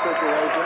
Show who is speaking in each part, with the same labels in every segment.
Speaker 1: situation.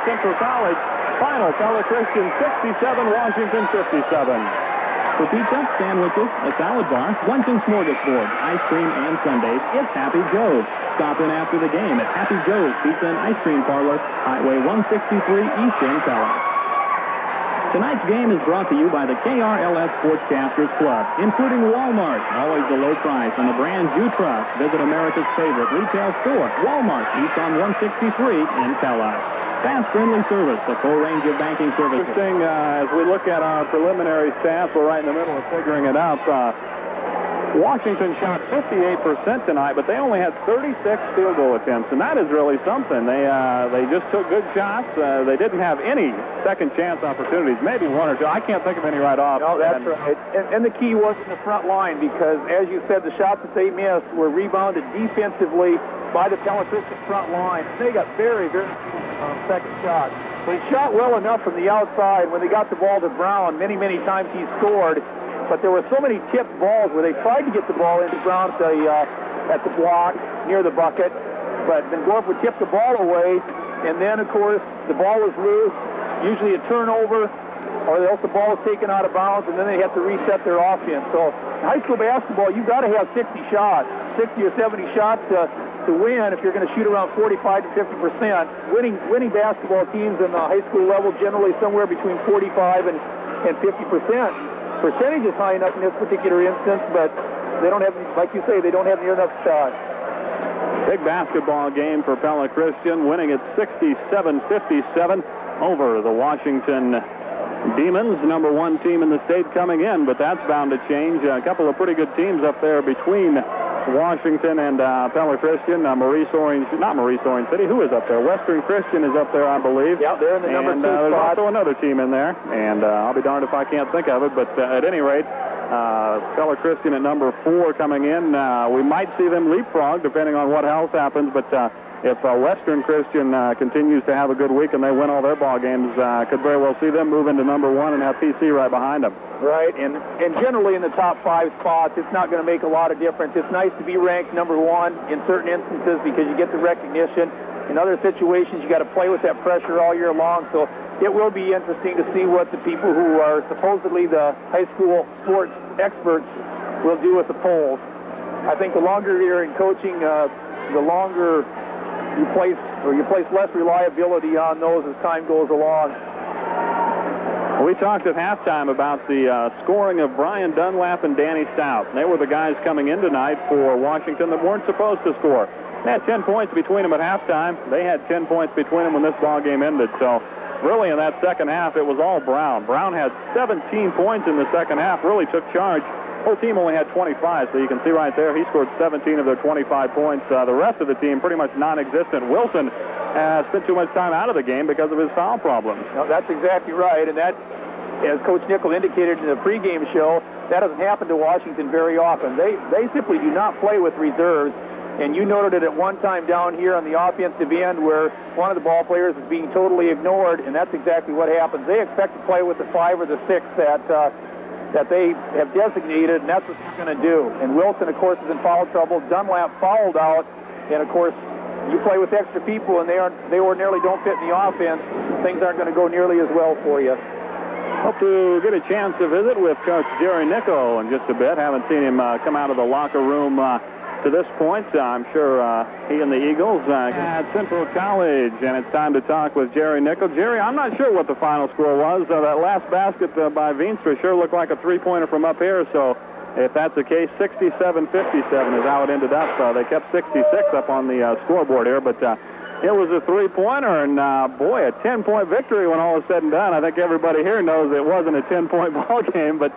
Speaker 1: Central College. Final, Pella Christian 67, Washington 57.
Speaker 2: For pizza, sandwiches, a salad bar, lunch and smorgasbord, ice cream and sundaes, it's Happy Joe's. Stop in after the game at Happy Joe's Pizza and Ice Cream Parlor, Highway 163 East in Pella. Tonight's game is brought to you by the KRLS Sportscasters Club, including Walmart. Always the low price on the brands you trust. Visit America's favorite retail store, Walmart, east on 163 in Pella. Fast, friendly service, the full range of banking services.
Speaker 1: Interesting, as we look at our preliminary stats, we're right in the middle of figuring it out. Washington shot 58% tonight, but they only had 36 field goal attempts, and that is really something. They just took good shots. They didn't have any second chance opportunities, maybe one or two. I can't think of any right off.
Speaker 3: No, that's right. And the key was in the front line because, as you said, the shots that they missed were rebounded defensively by the Pella Christian front line. They got very, very second shot. They shot well enough from the outside. When they got the ball to Brown, many, many times he scored. But there were so many tipped balls where they tried to get the ball into Brown at the block near the bucket. But then Gorf would tip the ball away. And then, of course, the ball was loose, usually a turnover, or else the ball was taken out of bounds, and then they have to reset their offense. So in high school basketball, you've got to have 60 shots, 60 or 70 shots to win if you're going to shoot around 45 to 50%. Winning basketball teams in the high school level generally somewhere between 45 and 50%. Percentage is high enough in this particular instance, but they don't have, like you say, they don't have near enough shots.
Speaker 1: Big basketball game for Pella Christian, winning at 67-57 over the Washington Demons, number one team in the state coming in, but that's bound to change. A couple of pretty good teams up there between Washington and Pella Christian. Maurice Orange, not Maurice Orange City. Who is up there? Western Christian is up there, I believe.
Speaker 3: Yeah, they're in the number 2 spot.
Speaker 1: There's also another team in there, and I'll be darned if I can't think of it, but at any rate, Pella Christian at number 4 coming in. We might see them leapfrog depending on what else happens, but if Western Christian continues to have a good week and they win all their ball games, could very well see them move into number 1 and have PC right behind them.
Speaker 3: Right, and generally in the top 5 spots, it's not going to make a lot of difference. It's nice to be ranked number 1 in certain instances because you get the recognition. In other situations, you got to play with that pressure all year long. So it will be interesting to see what the people who are supposedly the high school sports experts will do with the polls. I think the longer you're in coaching, the longer you place less reliability on those as time goes along.
Speaker 1: We talked at halftime about the scoring of Brian Dunlap and Danny Stout. They were the guys coming in tonight for Washington that weren't supposed to score. They had 10 points between them at halftime. They had 10 points between them when this ball game ended. So really in that second half, it was all Brown. Brown had 17 points in the second half, really took charge. Whole team only had 25, so you can see right there he scored 17 of their 25 points. The rest of the team pretty much non-existent. Wilson spent too much time out of the game because of his foul problems.
Speaker 3: No, that's exactly right, and that, as Coach Nikkel indicated in the pregame show, that doesn't happen to Washington very often. They simply do not play with reserves, and you noted it at one time down here on the offensive end where one of the ball players is being totally ignored, and that's exactly what happens. They expect to play with the 5 or the 6 that they have designated, and that's what they're going to do. And Wilson, of course, is in foul trouble. Dunlap fouled out, and of course, you play with extra people, and they ordinarily don't fit in the offense. Things aren't going to go nearly as well for you.
Speaker 1: Hope to get a chance to visit with Coach Jerry Nikkel in just a bit. Haven't seen him come out of the locker room to this point. I'm sure he and the Eagles at Central College, and it's time to talk with Jerry Nikkel. Jerry, I'm not sure what the final score was. That last basket by Veenstra sure looked like a three-pointer from up here, so if that's the case, 67-57 is how it ended up. They kept 66 up on the scoreboard here, but it was a three-pointer, and boy, a 10-point victory when all is said and done. I think everybody here knows it wasn't a 10-point ball game, but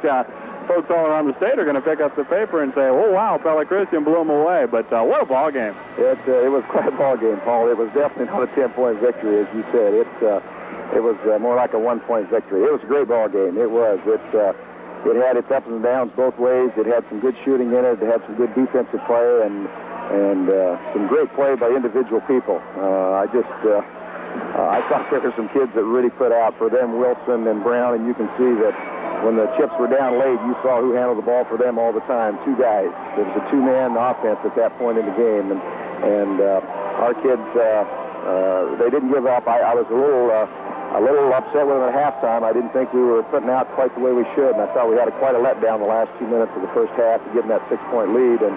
Speaker 1: folks all around the state are going to pick up the paper and say, oh, wow, Pella Christian blew them away. But what a ball game.
Speaker 4: It was quite a ball game, Paul. It was definitely not a 10-point victory, as you said. It was more like a 1-point victory. It was a great ball game. It was. It had its ups and downs both ways. It had some good shooting in it. It had some good defensive play and some great play by individual people. I thought there were some kids that really put out for them, Wilson and Brown, and you can see that when the chips were down late, you saw who handled the ball for them all the time. 2 guys. There was a 2-man offense at that point in the game, and our kids, they didn't give up. I was a little upset with them at halftime. I didn't think we were putting out quite the way we should, and I thought we had quite a letdown the last 2 minutes of the first half to give them that 6-point lead, and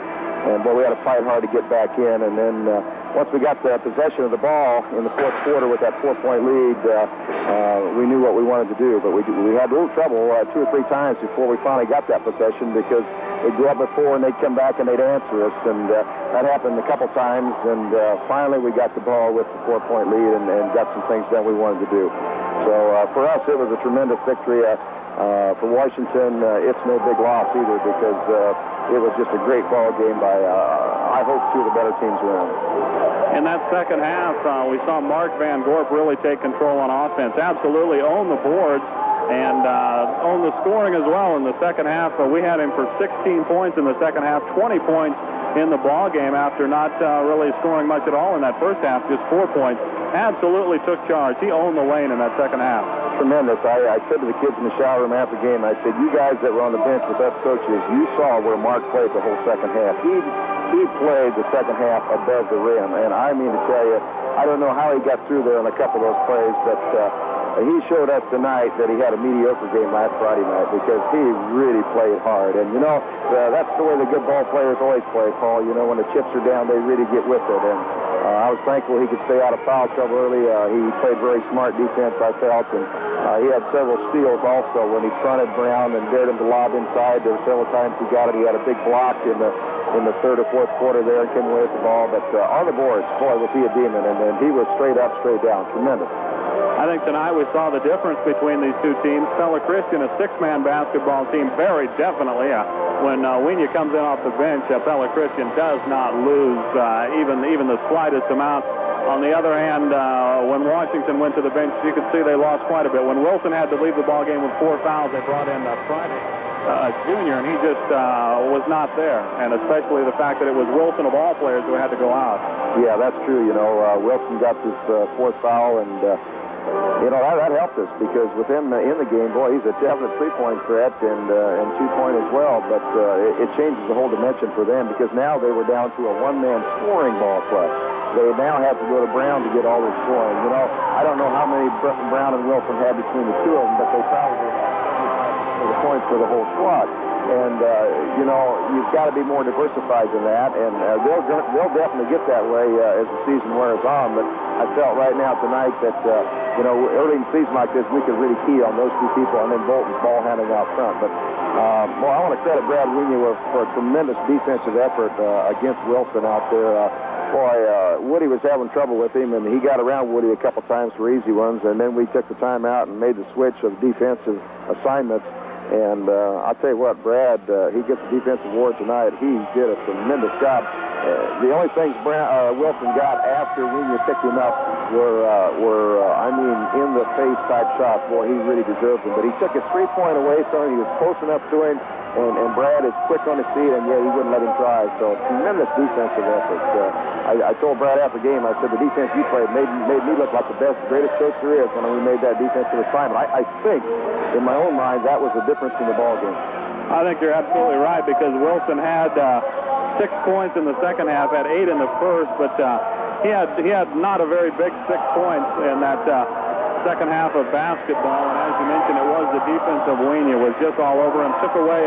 Speaker 4: boy, we had to fight hard to get back in. And then once we got the possession of the ball in the fourth quarter with that 4-point lead, we knew what we wanted to do. But we had a little trouble 2 or 3 times before we finally got that possession because we'd go up before and they'd come back and they'd answer us. And that happened a couple times. And finally we got the ball with the 4-point lead and got some things done we wanted to do. So for us, it was a tremendous victory. For Washington, it's no big loss either because it was just a great ball game by, I hope, 2 of the better teams around.
Speaker 1: In that second half, we saw Mark Van Gorp really take control on offense, absolutely own the boards, and own the scoring as well in the second half. We had him for 16 points in the second half, 20 points in the ball game after not really scoring much at all in that first half, just 4 points. Absolutely took charge. He owned the lane in that second half.
Speaker 4: Tremendous. I said to the kids in the shower room after the game, I said, you guys that were on the bench with us coaches, you saw where Mark played the whole second half. He played the second half above the rim, and I mean to tell you, I don't know how he got through there on a couple of those plays, but he showed us tonight that he had a mediocre game last Friday night because he really played hard. And, you know, that's the way the good ball players always play, Paul. You know, when the chips are down, they really get with it. And I was thankful he could stay out of foul trouble early. He played very smart defense, I felt, and he had several steals also when he fronted Brown and dared him to lob inside. There were several times he got it. He had a big block in the third or fourth quarter there and came away with the ball. But on the boards, boy, was he a demon, and he was straight up, straight down. Tremendous.
Speaker 1: I think tonight we saw the difference between these two teams. Pella Christian, a 6-man basketball team, very definitely. When Wienia comes in off the bench, Pella Christian does not lose even the slightest amount. On the other hand, when Washington went to the bench, you could see they lost quite a bit. When Wilson had to leave the ball game with 4 fouls, they brought in Friday Jr., and he just was not there. And especially the fact that it was Wilson of all players who had to go out.
Speaker 4: Yeah, that's true. You know, Wilson got this 4th foul, and you know, that helped us because with him in the game, boy, he's a definite 3-point threat and 2-point as well. But it changes the whole dimension for them because now they were down to a 1-man scoring ball club. They now have to go to Brown to get all their scoring. You know, I don't know how many Brown and Wilson had between the 2 of them, but they probably had the points for the whole squad. And you know, you've got to be more diversified than that, and they'll definitely get that way as the season wears on. But I felt right now tonight that you know, early in the season like this, we could really key on those 2 people, and then Bolton's ball handling out front. But well, I want to credit Brad Wienia for a tremendous defensive effort against Wilson out there. Woody was having trouble with him, and he got around Woody a couple times for easy ones, and then we took the time out and made the switch of defensive assignments. And I'll tell you what, Brad, he gets the defensive award tonight. He did a tremendous job. the only things Wilson got after Wenya picked him up were in-the-face type shots. Boy, he really deserved them. But he took his three-point away from him. He was close enough to him. And Brad is quick on his feet, and yet he wouldn't let him try. So tremendous defensive effort. I told Brad after the game, I said, the defense you played made me look like the greatest coach there is when we made that defensive assignment. I think, in my own mind, that was the difference in the ball game.
Speaker 1: I think you're absolutely right, because Wilson had 6 points in the second half, had 8 in the first, but he had not a very big 6 points in that second half of basketball. And as you mentioned, it was the defense of Wenya was just all over him. Took away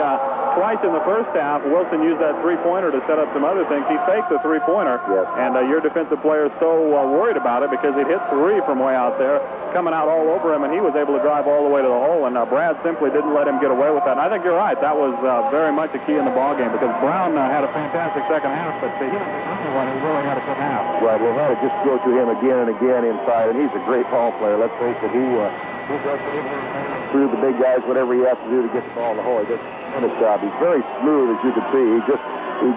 Speaker 1: twice in the first half. Wilson used that three-pointer to set up some other things. He faked the three-pointer,
Speaker 4: yes.
Speaker 1: And your defensive player is so worried about it because he hit 3 from way out there, coming out all over him, and he was able to drive all the way to the hole, and Brad simply didn't let him get away with that. And I think you're right. That was very much a key in the ballgame, because Brown had a fantastic second half, but he was the only one who really had a good half.
Speaker 4: Right, we'll have to just go to him again and again inside, and he's a great ball player. Let's face it, he does through the big guys whatever he has to do to get the ball in the hole. He does a tremendous job. He's very smooth, as you can see. He's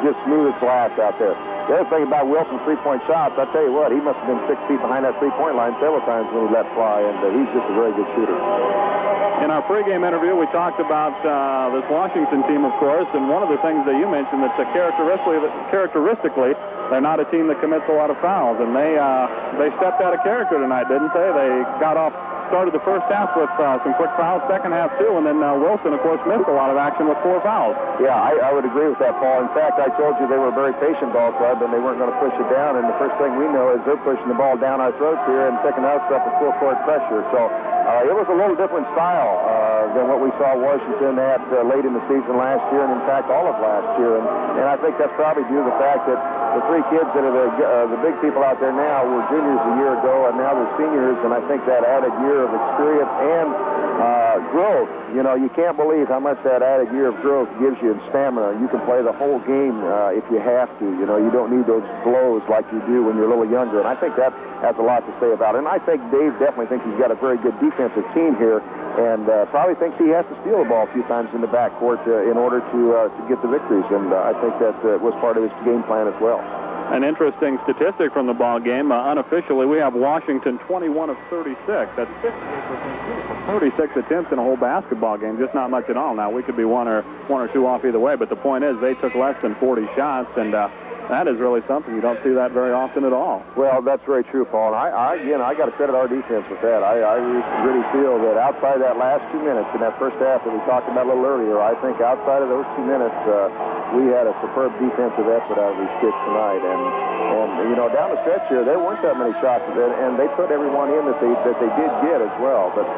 Speaker 4: just smooth as glass out there. The other thing about Wilson's three-point shots, I tell you what, he must have been 6 feet behind that three-point line several times when he let fly, and he's just a very good shooter.
Speaker 1: In our pregame interview, we talked about this Washington team, of course, and one of the things that you mentioned that's characteristically, they're not a team that commits a lot of fouls, and they stepped out of character tonight, didn't they? They started the first half with some quick fouls, second half too, and then Wilson, of course, missed a lot of action with 4 fouls.
Speaker 4: Yeah, I would agree with that, Paul. In fact, I told you they were a very patient ball club, and they weren't going to push it down, and the first thing we know is they're pushing the ball down our throats here and picking us up with full-court pressure. So it was a little different style than what we saw Washington at late in the season last year, and in fact all of last year. And I think that's probably due to the fact that the 3 kids that are the big people out there now were juniors a year ago, and now they're seniors, and I think that added year of experience and growth. You know, you can't believe how much that added year of growth gives you in stamina. You can play the whole game if you have to. You know, you don't need those blows like you do when you're a little younger, and I think that has a lot to say about it. And I think Dave definitely thinks he's got a very good defensive team here, and probably thinks he has to steal the ball a few times in the backcourt in order to get the victories, and I think that was part of his game plan as well.
Speaker 1: An interesting statistic from the ball game. Unofficially, we have Washington 21 of 36. That's 58%. 36 attempts in a whole basketball game, just not much at all. Now, we could be one or 2 off either way, but the point is they took less than 40 shots, and that is really something. You don't see that very often at all.
Speaker 4: Well, that's very true, Paul. And I got to credit our defense with that. I really feel that outside that last 2 minutes in that first half that we talked about a little earlier, I think outside of those 2 minutes, we had a superb defensive effort out of these kids tonight. And you know, down the stretch here, there weren't that many shots, and they put everyone in that they did get as well. But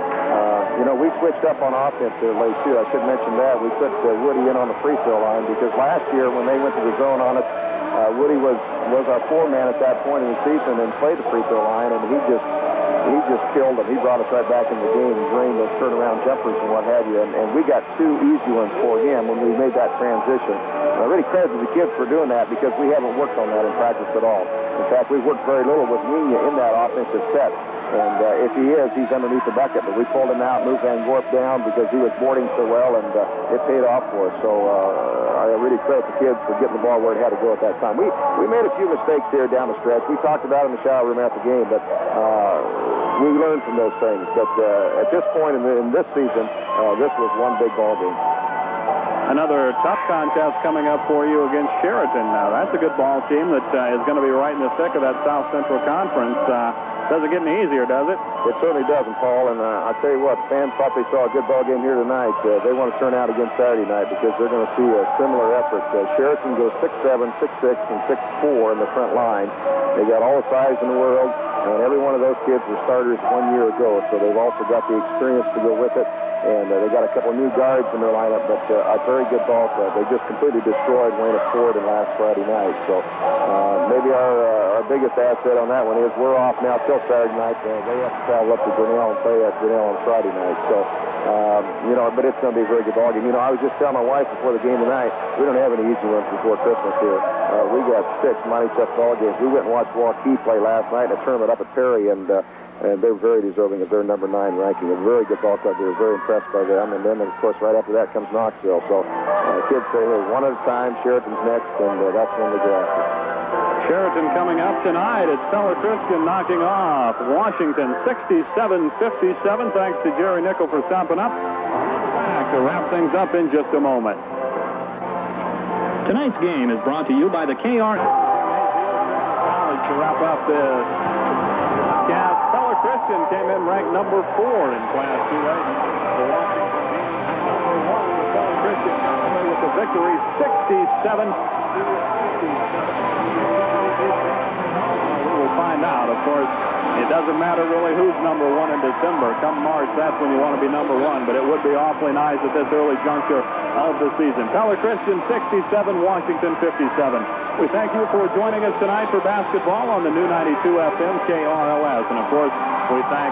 Speaker 4: you know, we switched up on offense there late too. I should mention that we put Woody in on the free throw line, because last year when they went to the zone on us, Woody was our 4-man at that point in the season and played the free throw line, and he just killed them. He brought us right back in the game and drained those turnaround jumpers and what have you, and we got 2 easy ones for him when we made that transition. And I really credit the kids for doing that, because we haven't worked on that in practice at all. In fact, we've worked very little with Wenya in that offensive set. And if he is, he's underneath the bucket. But we pulled him out, moved Van Gorp down because he was boarding so well, and it paid off for us. So I really credit the kids for getting the ball where it had to go at that time. We made a few mistakes here down the stretch. We talked about it in the shower room after the game, but we learned from those things. But at this point in this season, this was one big ball game.
Speaker 1: Another tough contest coming up for you against Sheraton. Now, that's a good ball team that is going to be right in the thick of that South Central Conference. Doesn't get any easier, does it?
Speaker 4: It certainly doesn't, Paul. And I tell you what, fans thought they saw a good ball game here tonight. They want to turn out against Saturday night because they're going to see a similar effort. Sheraton goes 6'7", 6'6", and 6'4" in the front line. They got all the size in the world, and every one of those kids were starters 1 year ago, so they've also got the experience to go with it. And they got a couple of new guards in their lineup, but a very good ball club. They just completely destroyed Wayne Ford in last Friday night. So maybe our biggest asset on that one is we're off now till Saturday night. They have to travel up to Grinnell and play at Grinnell on Friday night. So, you know, but it's going to be a very good ball game. You know, I was just telling my wife before the game tonight, we don't have any easy ones before Christmas here. We got 6 mighty tough ball games. We went and watched Waukee play last night in a tournament up at Perry, and they're very deserving of their number 9 ranking. A very good ball club. They were very impressed by them. And then, of course, right after that comes Knoxville. So kids say, hey, one at a time, Sheraton's next, and that's when they go after.
Speaker 1: Sheraton coming up tonight. It's Pella Christian knocking off Washington 67-57. Thanks to Jerry Nikkel for stopping up. Back to wrap things up in just a moment.
Speaker 2: Tonight's game is brought to you by the KR.
Speaker 1: To wrap up this cast, Pella Christian came in ranked number 4 in Class 2A. The Washington team number 1 with Pella Christian coming away with the victory 67-57. We will find out, of course. It doesn't matter really who's number 1 in December. Come March, that's when you want to be number 1, but it would be awfully nice at this early juncture of the season. Pella Christian 67, Washington 57. We thank you for joining us tonight for basketball on the new 92 FM KRLS. And, of course, we thank